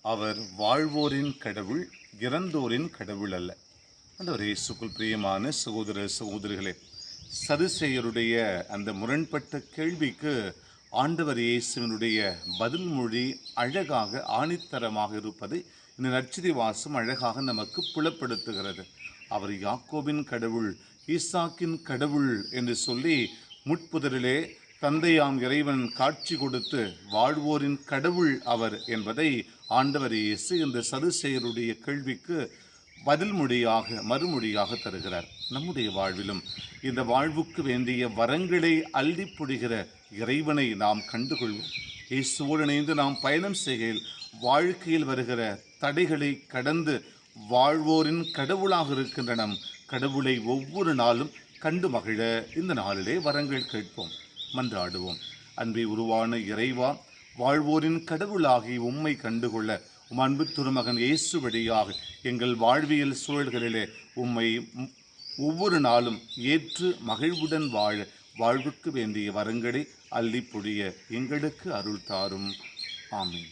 அவர் வாழ்வோரின் கடவுள், இறந்தோரின் கடவுள் அல்ல. ஆண்டவர் இயேசுக்குள் பிரியமான சகோதர சகோதரிகளே, சதுசேயருடைய அந்த முரண்பட்ட கேள்விக்கு ஆண்டவர் இயேசுவினுடைய பதில் மொழி அழகாக ஆணித்தரமாக இருப்பதை இந்த நற்செய்தி வாசம் அழகாக நமக்கு புலப்படுத்துகிறது. அவர் யாக்கோபின் கடவுள், ஈசாக்கின் கடவுள் என்று சொல்லி முட்புதரிலே தந்தையாம் இறைவன் காட்சி கொடுத்து வாழ்வோரின் கடவுள் அவர் என்பதை ஆண்டவர் இயேசு இந்த சதுசேயருடைய கேள்விக்கு பதில் மொழியாக மறுமொழியாக தருகிறார். நம்முடைய வாழ்விலும் இந்த வாழ்வுக்கு வேண்டிய வரங்களை அள்ளி பொழிகிற இறைவனை நாம் கண்டுகொள்வோம். இயேசுவோடு இணைந்து நாம் பயணம் செய்கையில் வாழ்க்கையில் வருகிற தடைகளை கடந்து வாழ்வோரின் கடவுளாக இருக்கின்ற நம் கடவுளை ஒவ்வொரு நாளும் கண்டு மகிழ இந்த நாளிலே வரங்கள் கேட்போம், மன்றாடுவோம். அன்பை உருவான இறைவா, வாழ்வோரின் கடவுளாகி உம்மை கண்டுகொள்ள உம் அன்பு திருமகன் இயேசு வழியாக எங்கள் வாழ்வியல் சூழல்களிலே உம்மை ஒவ்வொரு நாளும் ஏற்று மகிழ்வுடன் வாழ வாழ்வுக்கு வேண்டிய வரங்களை அள்ளி பொழிய எங்களுக்கு அருள் தாரும். ஆமீன்.